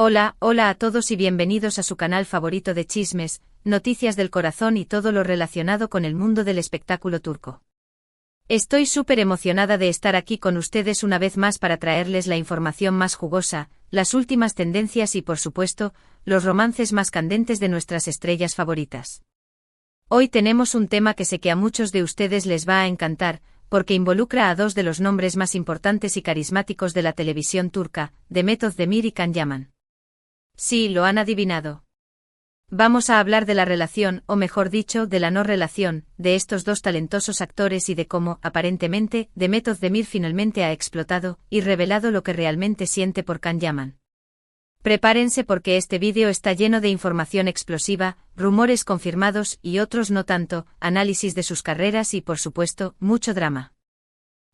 Hola a todos y bienvenidos a su canal favorito de chismes, noticias del corazón y todo lo relacionado con el mundo del espectáculo turco. Estoy súper emocionada de estar aquí con ustedes una vez más para traerles la información más jugosa, las últimas tendencias y por supuesto, los romances más candentes de nuestras estrellas favoritas. Hoy tenemos un tema que sé que a muchos de ustedes les va a encantar, porque involucra a dos de los nombres más importantes y carismáticos de la televisión turca, Demet Özdemir y Can Yaman. Sí, lo han adivinado. Vamos a hablar de la relación, o mejor dicho, de la no relación, de estos dos talentosos actores y de cómo, aparentemente, Demet Özdemir finalmente ha explotado y revelado lo que realmente siente por Can Yaman. Prepárense porque este vídeo está lleno de información explosiva, rumores confirmados y otros no tanto, análisis de sus carreras y por supuesto, mucho drama.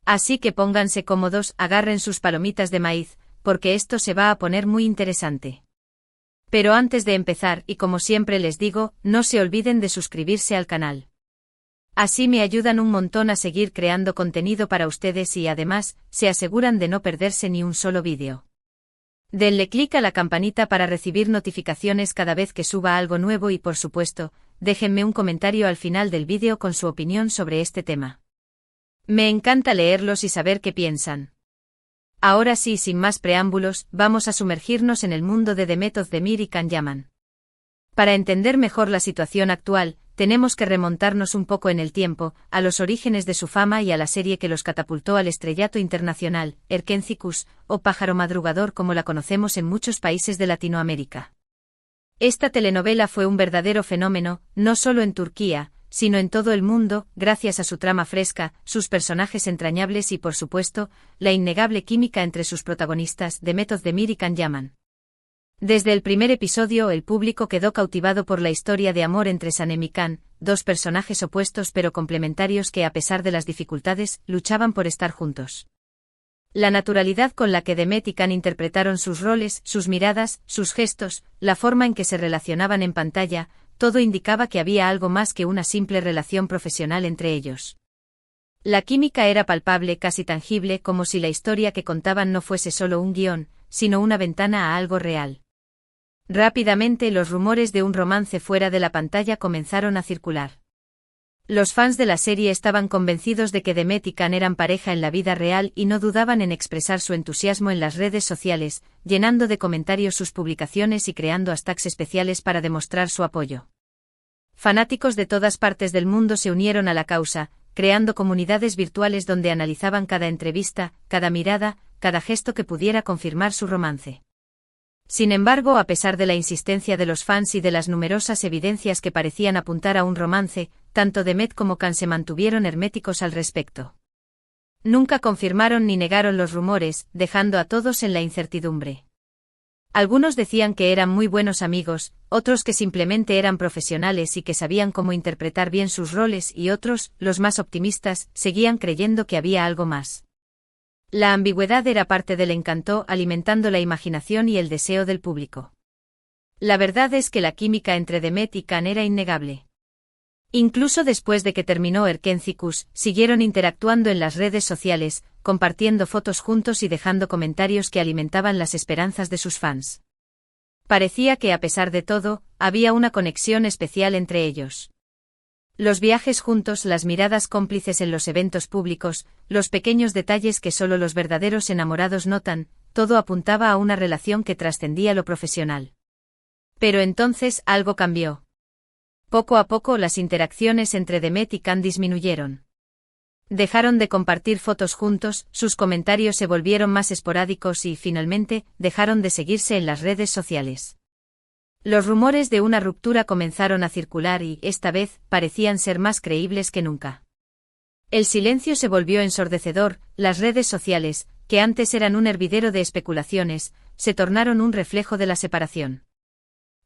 Así que pónganse cómodos, agarren sus palomitas de maíz, porque esto se va a poner muy interesante. Pero antes de empezar, y como siempre les digo, no se olviden de suscribirse al canal. Así me ayudan un montón a seguir creando contenido para ustedes y además, se aseguran de no perderse ni un solo vídeo. Denle clic a la campanita para recibir notificaciones cada vez que suba algo nuevo y por supuesto, déjenme un comentario al final del vídeo con su opinión sobre este tema. Me encanta leerlos y saber qué piensan. Ahora sí, sin más preámbulos, vamos a sumergirnos en el mundo de Demet Özdemir y Can Yaman. Para entender mejor la situación actual, tenemos que remontarnos un poco en el tiempo, a los orígenes de su fama y a la serie que los catapultó al estrellato internacional, Erkenci, o Pájaro Madrugador como la conocemos en muchos países de Latinoamérica. Esta telenovela fue un verdadero fenómeno, no solo en Turquía, sino en todo el mundo, gracias a su trama fresca, sus personajes entrañables y por supuesto, la innegable química entre sus protagonistas, Demet Özdemir y Can Yaman. Desde el primer episodio el público quedó cautivado por la historia de amor entre Sanem y Can, dos personajes opuestos pero complementarios que a pesar de las dificultades, luchaban por estar juntos. La naturalidad con la que Demet y Can interpretaron sus roles, sus miradas, sus gestos, la forma en que se relacionaban en pantalla, todo indicaba que había algo más que una simple relación profesional entre ellos. La química era palpable, casi tangible, como si la historia que contaban no fuese solo un guión, sino una ventana a algo real. Rápidamente los rumores de un romance fuera de la pantalla comenzaron a circular. Los fans de la serie estaban convencidos de que Demet y Can eran pareja en la vida real y no dudaban en expresar su entusiasmo en las redes sociales, llenando de comentarios sus publicaciones y creando hashtags especiales para demostrar su apoyo. Fanáticos de todas partes del mundo se unieron a la causa, creando comunidades virtuales donde analizaban cada entrevista, cada mirada, cada gesto que pudiera confirmar su romance. Sin embargo, a pesar de la insistencia de los fans y de las numerosas evidencias que parecían apuntar a un romance, tanto Demet como Can se mantuvieron herméticos al respecto. Nunca confirmaron ni negaron los rumores, dejando a todos en la incertidumbre. Algunos decían que eran muy buenos amigos, otros que simplemente eran profesionales y que sabían cómo interpretar bien sus roles y otros, los más optimistas, seguían creyendo que había algo más. La ambigüedad era parte del encanto, alimentando la imaginación y el deseo del público. La verdad es que la química entre Demet y Can era innegable. Incluso después de que terminó Erkenci, siguieron interactuando en las redes sociales, compartiendo fotos juntos y dejando comentarios que alimentaban las esperanzas de sus fans. Parecía que a pesar de todo, había una conexión especial entre ellos. Los viajes juntos, las miradas cómplices en los eventos públicos, los pequeños detalles que solo los verdaderos enamorados notan, todo apuntaba a una relación que trascendía lo profesional. Pero entonces algo cambió. Poco a poco las interacciones entre Demet y Can disminuyeron. Dejaron de compartir fotos juntos, sus comentarios se volvieron más esporádicos y, finalmente, dejaron de seguirse en las redes sociales. Los rumores de una ruptura comenzaron a circular y, esta vez, parecían ser más creíbles que nunca. El silencio se volvió ensordecedor, las redes sociales, que antes eran un hervidero de especulaciones, se tornaron un reflejo de la separación.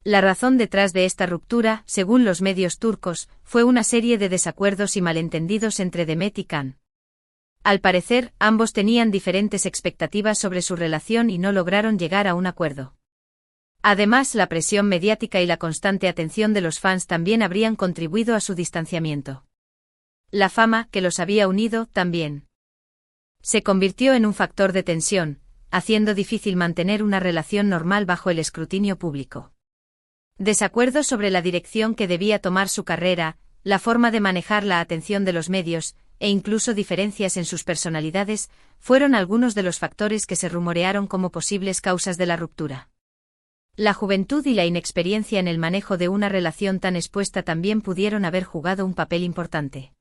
La razón detrás de esta ruptura, según los medios turcos, fue una serie de desacuerdos y malentendidos entre Demet y Can. Al parecer, ambos tenían diferentes expectativas sobre su relación y no lograron llegar a un acuerdo. Además, la presión mediática y la constante atención de los fans también habrían contribuido a su distanciamiento. La fama, que los había unido, también. Se convirtió en un factor de tensión, haciendo difícil mantener una relación normal bajo el escrutinio público. Desacuerdos sobre la dirección que debía tomar su carrera, la forma de manejar la atención de los medios, e incluso diferencias en sus personalidades, fueron algunos de los factores que se rumorearon como posibles causas de la ruptura. La juventud y la inexperiencia en el manejo de una relación tan expuesta también pudieron haber jugado un papel importante.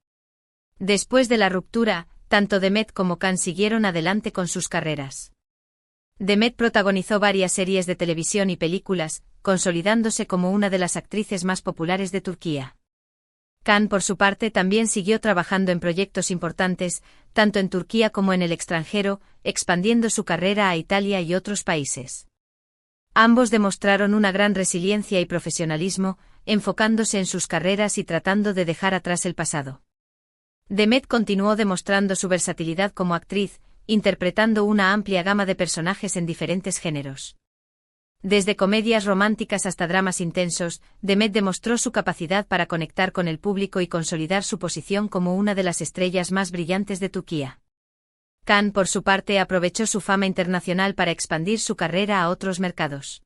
Después de la ruptura, tanto Demet como Can siguieron adelante con sus carreras. Demet protagonizó varias series de televisión y películas, consolidándose como una de las actrices más populares de Turquía. Can, por su parte, también siguió trabajando en proyectos importantes, tanto en Turquía como en el extranjero, expandiendo su carrera a Italia y otros países. Ambos demostraron una gran resiliencia y profesionalismo, enfocándose en sus carreras y tratando de dejar atrás el pasado. Demet continuó demostrando su versatilidad como actriz, interpretando una amplia gama de personajes en diferentes géneros. Desde comedias románticas hasta dramas intensos, Demet demostró su capacidad para conectar con el público y consolidar su posición como una de las estrellas más brillantes de Turquía. Can, por su parte, aprovechó su fama internacional para expandir su carrera a otros mercados.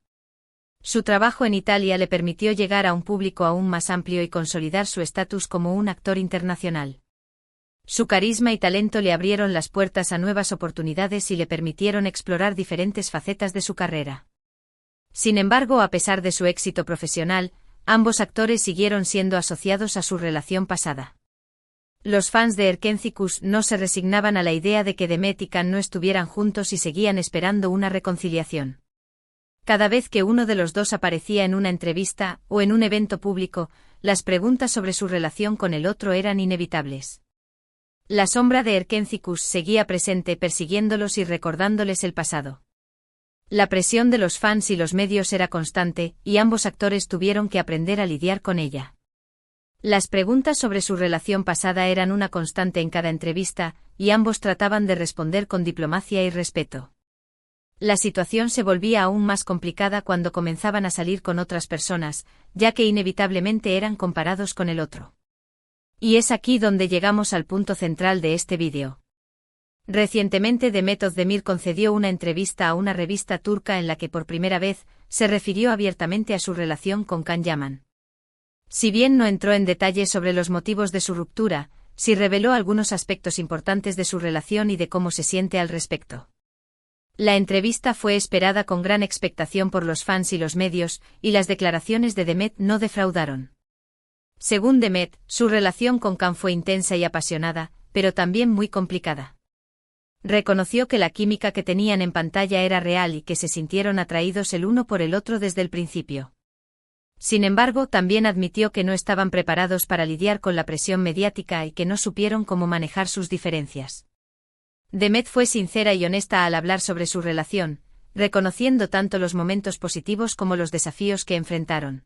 Su trabajo en Italia le permitió llegar a un público aún más amplio y consolidar su estatus como un actor internacional. Su carisma y talento le abrieron las puertas a nuevas oportunidades y le permitieron explorar diferentes facetas de su carrera. Sin embargo, a pesar de su éxito profesional, ambos actores siguieron siendo asociados a su relación pasada. Los fans de Erkenci no se resignaban a la idea de que Demet y Can no estuvieran juntos y seguían esperando una reconciliación. Cada vez que uno de los dos aparecía en una entrevista o en un evento público, las preguntas sobre su relación con el otro eran inevitables. La sombra de Erkenci seguía presente, persiguiéndolos y recordándoles el pasado. La presión de los fans y los medios era constante, y ambos actores tuvieron que aprender a lidiar con ella. Las preguntas sobre su relación pasada eran una constante en cada entrevista, y ambos trataban de responder con diplomacia y respeto. La situación se volvía aún más complicada cuando comenzaban a salir con otras personas, ya que inevitablemente eran comparados con el otro. Y es aquí donde llegamos al punto central de este vídeo. Recientemente Demet Özdemir concedió una entrevista a una revista turca en la que por primera vez se refirió abiertamente a su relación con Can Yaman. Si bien no entró en detalle sobre los motivos de su ruptura, sí reveló algunos aspectos importantes de su relación y de cómo se siente al respecto. La entrevista fue esperada con gran expectación por los fans y los medios, y las declaraciones de Demet no defraudaron. Según Demet, su relación con Can fue intensa y apasionada, pero también muy complicada. Reconoció que la química que tenían en pantalla era real y que se sintieron atraídos el uno por el otro desde el principio. Sin embargo, también admitió que no estaban preparados para lidiar con la presión mediática y que no supieron cómo manejar sus diferencias. Demet fue sincera y honesta al hablar sobre su relación, reconociendo tanto los momentos positivos como los desafíos que enfrentaron.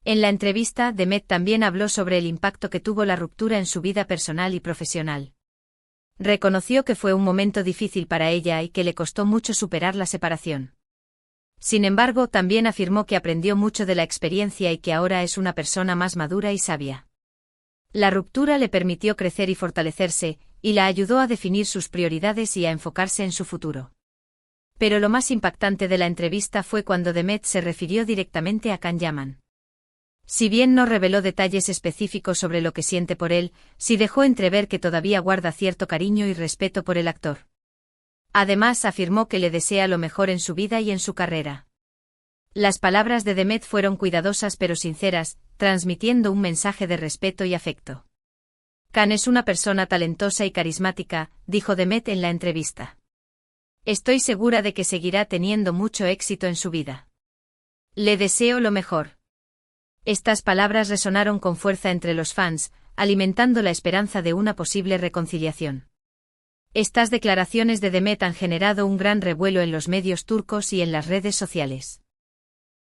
En la entrevista, Demet también habló sobre el impacto que tuvo la ruptura en su vida personal y profesional. Reconoció que fue un momento difícil para ella y que le costó mucho superar la separación. Sin embargo, también afirmó que aprendió mucho de la experiencia y que ahora es una persona más madura y sabia. La ruptura le permitió crecer y fortalecerse, y la ayudó a definir sus prioridades y a enfocarse en su futuro. Pero lo más impactante de la entrevista fue cuando Demet se refirió directamente a Can Yaman. Si bien no reveló detalles específicos sobre lo que siente por él, sí dejó entrever que todavía guarda cierto cariño y respeto por el actor. Además, afirmó que le desea lo mejor en su vida y en su carrera. Las palabras de Demet fueron cuidadosas pero sinceras, transmitiendo un mensaje de respeto y afecto. Can es una persona talentosa y carismática, dijo Demet en la entrevista. Estoy segura de que seguirá teniendo mucho éxito en su vida. Le deseo lo mejor. Estas palabras resonaron con fuerza entre los fans, alimentando la esperanza de una posible reconciliación. Estas declaraciones de Demet han generado un gran revuelo en los medios turcos y en las redes sociales.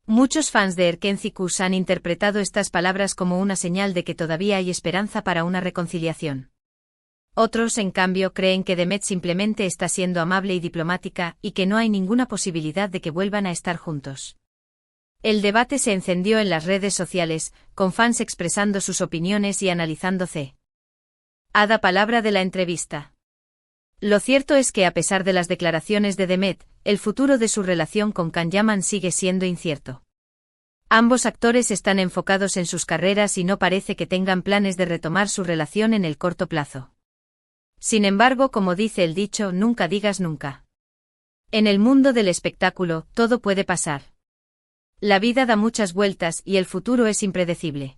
Muchos fans de Erkenci han interpretado estas palabras como una señal de que todavía hay esperanza para una reconciliación. Otros, en cambio, creen que Demet simplemente está siendo amable y diplomática y que no hay ninguna posibilidad de que vuelvan a estar juntos. El debate se encendió en las redes sociales, con fans expresando sus opiniones y analizando cada palabra de la entrevista. Lo cierto es que a pesar de las declaraciones de Demet, el futuro de su relación con Can Yaman sigue siendo incierto. Ambos actores están enfocados en sus carreras y no parece que tengan planes de retomar su relación en el corto plazo. Sin embargo, como dice el dicho, nunca digas nunca. En el mundo del espectáculo, todo puede pasar. La vida da muchas vueltas y el futuro es impredecible.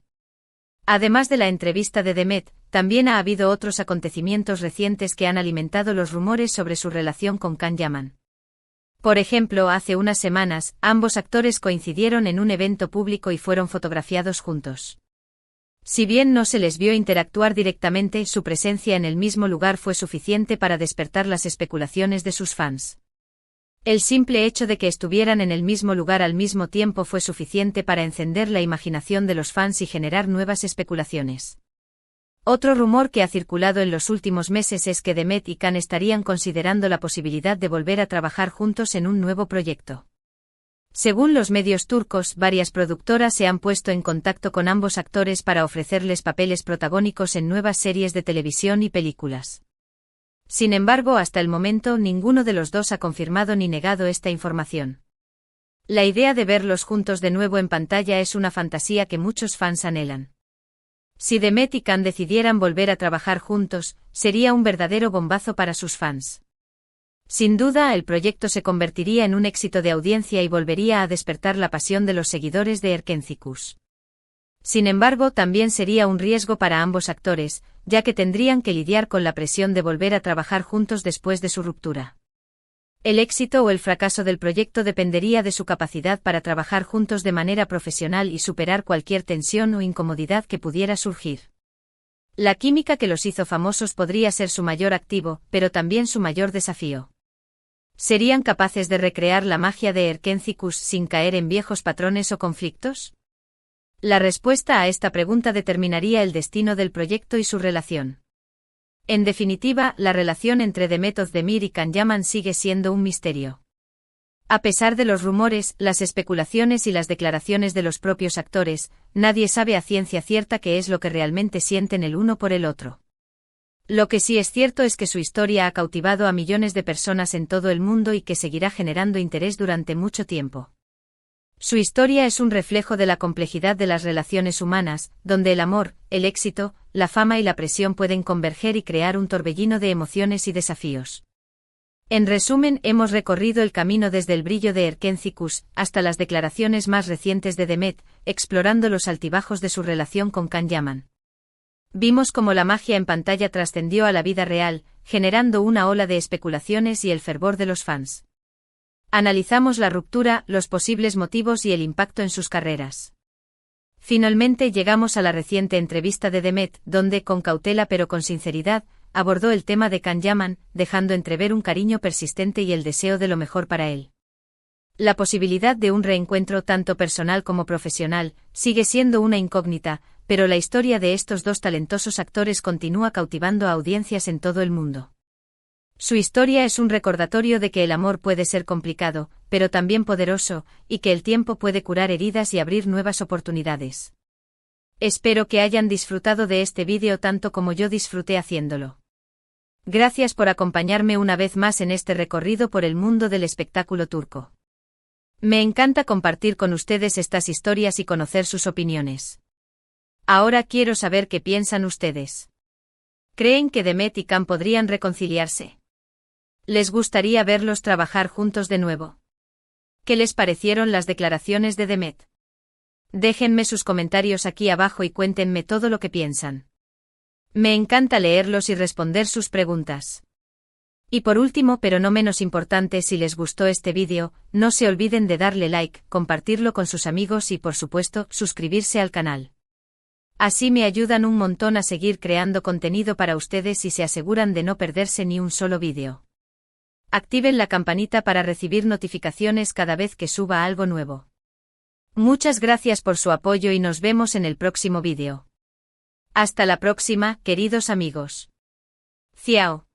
Además de la entrevista de Demet, también ha habido otros acontecimientos recientes que han alimentado los rumores sobre su relación con Can Yaman. Por ejemplo, hace unas semanas, ambos actores coincidieron en un evento público y fueron fotografiados juntos. Si bien no se les vio interactuar directamente, su presencia en el mismo lugar fue suficiente para despertar las especulaciones de sus fans. El simple hecho de que estuvieran en el mismo lugar al mismo tiempo fue suficiente para encender la imaginación de los fans y generar nuevas especulaciones. Otro rumor que ha circulado en los últimos meses es que Demet y Can estarían considerando la posibilidad de volver a trabajar juntos en un nuevo proyecto. Según los medios turcos, varias productoras se han puesto en contacto con ambos actores para ofrecerles papeles protagónicos en nuevas series de televisión y películas. Sin embargo, hasta el momento ninguno de los dos ha confirmado ni negado esta información. La idea de verlos juntos de nuevo en pantalla es una fantasía que muchos fans anhelan. Si Demet y Can decidieran volver a trabajar juntos, sería un verdadero bombazo para sus fans. Sin duda, el proyecto se convertiría en un éxito de audiencia y volvería a despertar la pasión de los seguidores de Erkencikus. Sin embargo, también sería un riesgo para ambos actores, ya que tendrían que lidiar con la presión de volver a trabajar juntos después de su ruptura. El éxito o el fracaso del proyecto dependería de su capacidad para trabajar juntos de manera profesional y superar cualquier tensión o incomodidad que pudiera surgir. La química que los hizo famosos podría ser su mayor activo, pero también su mayor desafío. ¿Serían capaces de recrear la magia de Erkencikus sin caer en viejos patrones o conflictos? La respuesta a esta pregunta determinaría el destino del proyecto y su relación. En definitiva, la relación entre Demet Özdemir y Can Yaman sigue siendo un misterio. A pesar de los rumores, las especulaciones y las declaraciones de los propios actores, nadie sabe a ciencia cierta qué es lo que realmente sienten el uno por el otro. Lo que sí es cierto es que su historia ha cautivado a millones de personas en todo el mundo y que seguirá generando interés durante mucho tiempo. Su historia es un reflejo de la complejidad de las relaciones humanas, donde el amor, el éxito, la fama y la presión pueden converger y crear un torbellino de emociones y desafíos. En resumen, hemos recorrido el camino desde el brillo de Erkencikus hasta las declaraciones más recientes de Demet, explorando los altibajos de su relación con Can Yaman. Vimos cómo la magia en pantalla trascendió a la vida real, generando una ola de especulaciones y el fervor de los fans. Analizamos la ruptura, los posibles motivos y el impacto en sus carreras. Finalmente llegamos a la reciente entrevista de Demet, donde, con cautela pero con sinceridad, abordó el tema de Can Yaman, dejando entrever un cariño persistente y el deseo de lo mejor para él. La posibilidad de un reencuentro tanto personal como profesional sigue siendo una incógnita, pero la historia de estos dos talentosos actores continúa cautivando a audiencias en todo el mundo. Su historia es un recordatorio de que el amor puede ser complicado, pero también poderoso, y que el tiempo puede curar heridas y abrir nuevas oportunidades. Espero que hayan disfrutado de este vídeo tanto como yo disfruté haciéndolo. Gracias por acompañarme una vez más en este recorrido por el mundo del espectáculo turco. Me encanta compartir con ustedes estas historias y conocer sus opiniones. Ahora quiero saber qué piensan ustedes. ¿Creen que Demet y Can podrían reconciliarse? ¿Les gustaría verlos trabajar juntos de nuevo? ¿Qué les parecieron las declaraciones de Demet? Déjenme sus comentarios aquí abajo y cuéntenme todo lo que piensan. Me encanta leerlos y responder sus preguntas. Y por último, pero no menos importante, si les gustó este vídeo, no se olviden de darle like, compartirlo con sus amigos y por supuesto, suscribirse al canal. Así me ayudan un montón a seguir creando contenido para ustedes y se aseguran de no perderse ni un solo vídeo. Activen la campanita para recibir notificaciones cada vez que suba algo nuevo. Muchas gracias por su apoyo y nos vemos en el próximo vídeo. Hasta la próxima, queridos amigos. Ciao.